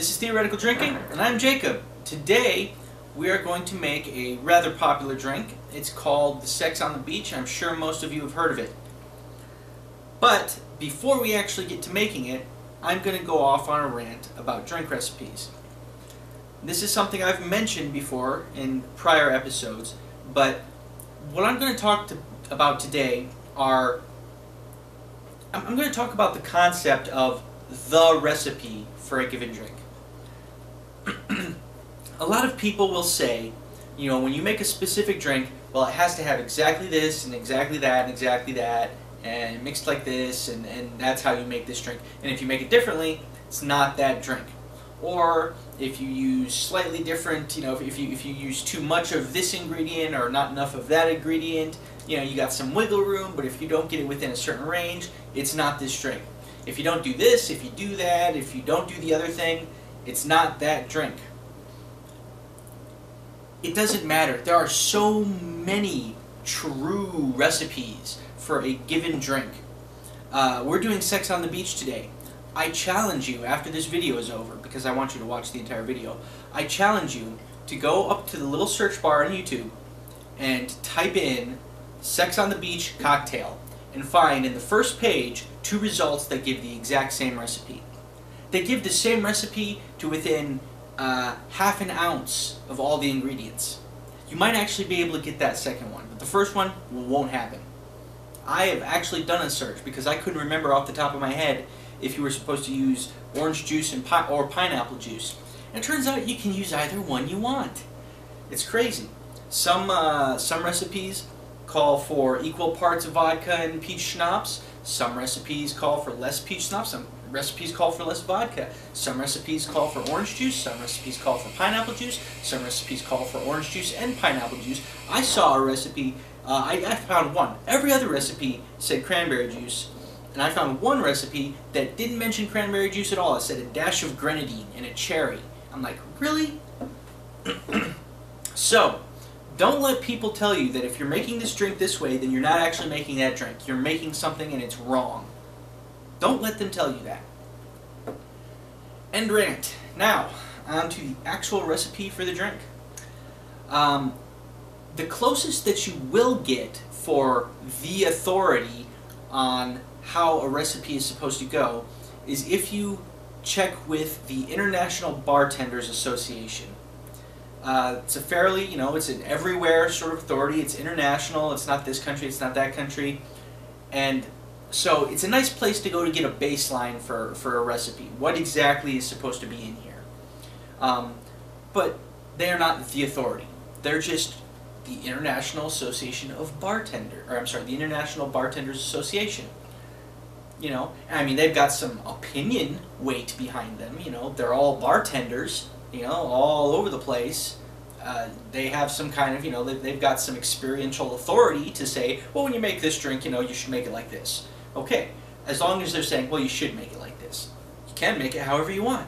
This is Theoretical Drinking, and I'm Jacob. Today, we are going to make a rather popular drink. It's called the Sex on the Beach. I'm sure most of you have heard of it. But, before we actually get to making it, I'm going to go off on a rant about drink recipes. This is something I've mentioned before in prior episodes, but what I'm going to talk about today are... I'm going to talk about the concept of the recipe for a given drink. A lot of people will say, you know, when you make a specific drink, well, it has to have exactly this and exactly that and exactly that and mixed like this, and that's how you make this drink. And if you make it differently, it's not that drink. Or if you use slightly different, you know, if you use too much of this ingredient or not enough of that ingredient, you know, you got some wiggle room, but if you don't get it within a certain range, it's not this drink. If you don't do this, if you do that, if you don't do the other thing, it's not that drink. It doesn't matter. There are so many true recipes for a given drink. We're doing Sex on the Beach today. I challenge you, after this video is over, because I want you to watch the entire video, I challenge you to go up to the little search bar on YouTube and type in Sex on the Beach cocktail and find in the first page 2 results that give the exact same recipe. They give the same recipe to within half an ounce of all the ingredients. You might actually be able to get that second one, but the first one won't happen. I have actually done a search because I couldn't remember off the top of my head if you were supposed to use orange juice and or pineapple juice. And it turns out you can use either one you want. It's crazy. Some recipes call for equal parts of vodka and peach schnapps. Some recipes call for less peach schnapps. Some recipes call for less vodka. Some recipes call for orange juice. Some recipes call for pineapple juice. Some recipes call for orange juice and pineapple juice. I saw a recipe, I found one. Every other recipe said cranberry juice. And I found one recipe that didn't mention cranberry juice at all. It said a dash of grenadine and a cherry. I'm like, really? So, don't let people tell you that if you're making this drink this way, then you're not actually making that drink. You're making something and it's wrong. Don't let them tell you that. End rant. Now, on to the actual recipe for the drink. The closest that you will get for the authority on how a recipe is supposed to go is if you check with the International Bartenders Association. It's a fairly, you know, it's an everywhere sort of authority. It's international. It's not this country. It's not that country. And so it's a nice place to go to get a baseline for a recipe. What exactly is supposed to be in here? But they are not the authority. They're just the International Association of Bartenders, or I'm sorry, the International Bartenders Association. You know, I mean, they've got some opinion weight behind them. You know, they're all bartenders, you know, all over the place. They have some kind of, you know, they've got some experiential authority to say, well, when you make this drink, you know, you should make it like this. Okay, as long as they're saying, well, you should make it like this. You can make it however you want.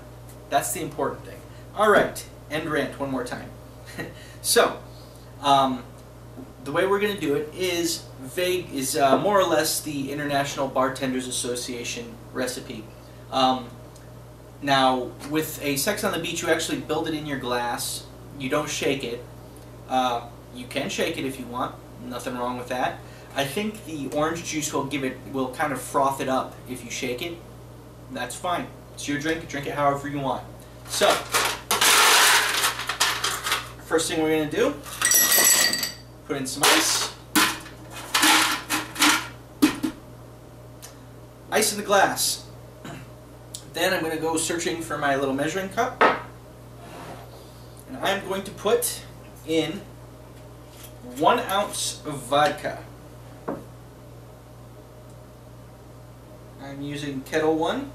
That's the important thing. All right, end rant one more time. So, the way we're going to do it is more or less the International Bartenders Association recipe. Now, with a Sex on the Beach, you actually build it in your glass. You don't shake it. You can shake it if you want. Nothing wrong with that. I think the orange juice will kind of froth it up if you shake it. That's fine. It's your drink. Drink it however you want. So, first thing we're going to do, put in some ice. Ice in the glass. Then I'm going to go searching for my little measuring cup. And I'm going to put in 1 ounce of vodka. I'm using Kettle One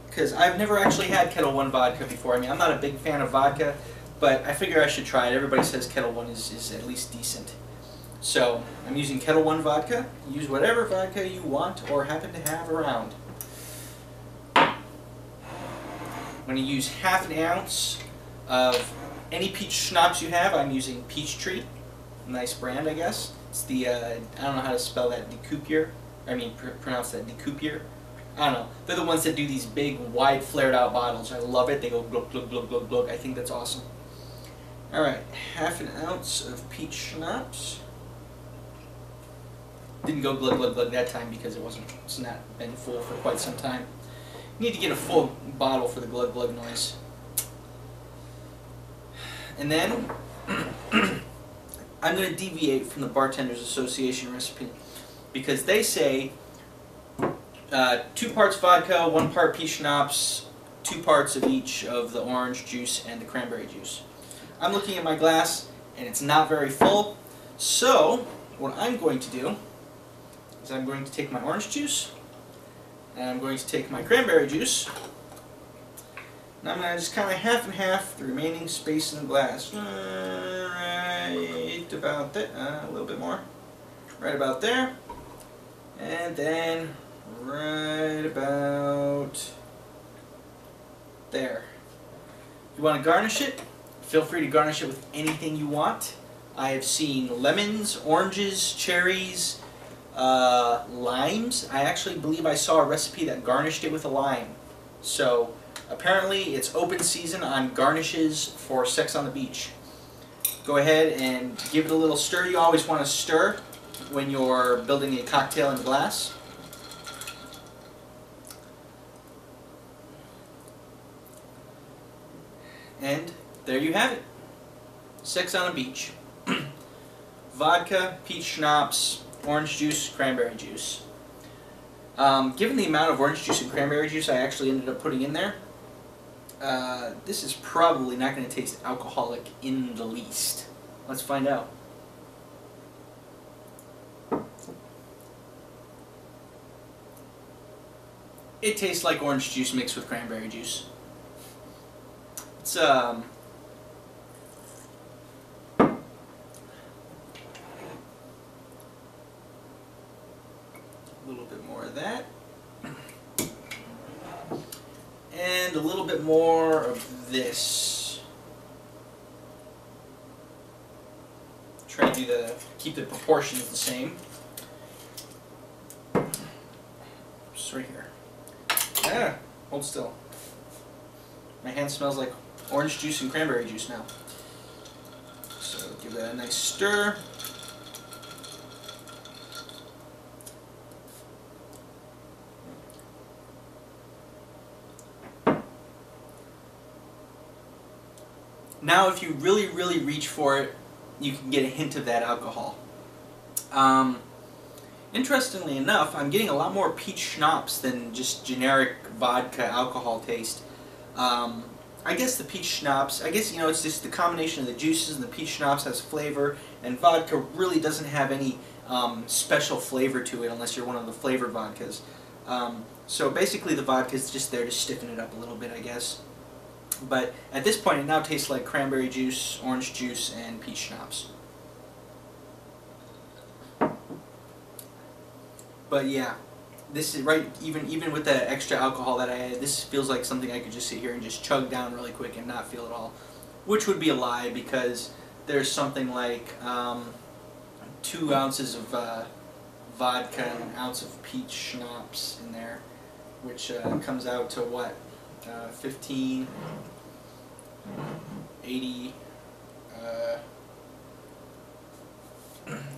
because I've never actually had Kettle One vodka before. I mean, I'm not a big fan of vodka, but I figure I should try it. Everybody says Kettle One is at least decent. So, I'm using Kettle One vodka. Use whatever vodka you want or happen to have around. I'm going to use half an ounce of any peach schnapps you have. I'm using Peachtree. Nice brand, I guess. It's the, I don't know how to spell that, pronounce that, Decoupier. I don't know. They're the ones that do these big, wide, flared-out bottles. I love it. They go glug, glug, glug, glug, glug. I think that's awesome. All right, 1/2 ounce of peach schnapps. Didn't go glug, glug, glug that time because it's not been full for quite some time. You need to get a full bottle for the glug, glug noise. And then I'm going to deviate from the Bartenders Association recipe because they say 2 parts vodka, 1 part peach schnapps, 2 parts of each of the orange juice and the cranberry juice. I'm looking at my glass and it's not very full, so what I'm going to do is I'm going to take my orange juice and I'm going to take my cranberry juice and I'm going to just kind of half and half the remaining space in the glass. Right about there, a little bit more. Right about there. And then right about there. You want to garnish it? Feel free to garnish it with anything you want. I have seen lemons, oranges, cherries, limes. I actually believe I saw a recipe that garnished it with a lime. So apparently it's open season on garnishes for Sex on the Beach. Go ahead and give it a little stir. You always want to stir when you're building a cocktail in glass. And there you have it. Sex on a Beach. Vodka, peach schnapps, orange juice, cranberry juice. Given the amount of orange juice and cranberry juice I actually ended up putting in there, this is probably not going to taste alcoholic in the least. Let's find out. It tastes like orange juice mixed with cranberry juice. It's a little bit more of that. And a little bit more of this. Try to keep the proportions the same. Just right here. Ah, hold still. My hand smells like orange juice and cranberry juice now. So give that a nice stir. Now if you really, really reach for it, you can get a hint of that alcohol. Interestingly enough, I'm getting a lot more peach schnapps than just generic vodka alcohol taste. I guess the peach schnapps, it's just the combination of the juices, and the peach schnapps has flavor, and vodka really doesn't have any special flavor to it unless you're one of the flavored vodkas. So basically the vodka is just there to stiffen it up a little bit, I guess. But at this point it now tastes like cranberry juice, orange juice, and peach schnapps. But yeah, this is right, even with the extra alcohol that I added, this feels like something I could just sit here and just chug down really quick and not feel at all. Which would be a lie, because there's something like 2 ounces of vodka and an ounce of peach schnapps in there, which comes out to what? 15, 80,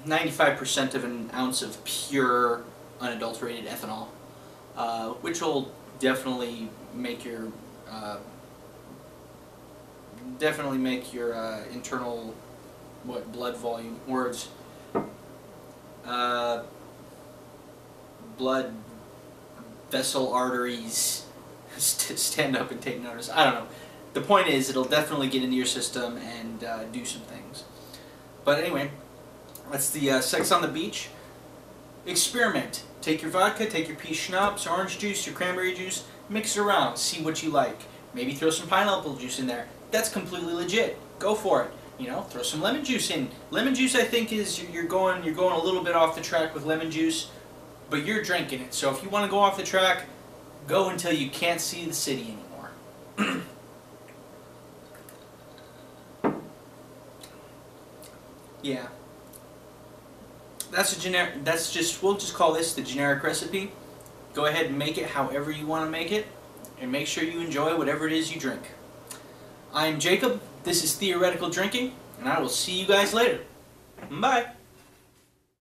95% of an ounce of pure unadulterated ethanol, which will definitely make your internal blood volume blood vessel arteries stand up and take notice. I don't know. The point is, it'll definitely get into your system and do some things. But anyway, that's the Sex on the Beach. Experiment. Take your vodka, take your peach schnapps, orange juice, your cranberry juice, mix it around, see what you like. Maybe throw some pineapple juice in there. That's completely legit. Go for it. You know, throw some lemon juice in. Lemon juice, I think, is you're going a little bit off the track with lemon juice, but you're drinking it. So if you want to go off the track, go until you can't see the city anymore. Yeah. That's a generic. We'll just call this the generic recipe. Go ahead and make it however you want to make it, and make sure you enjoy whatever it is you drink. I'm Jacob, this is Theoretical Drinking, and I will see you guys later. Bye!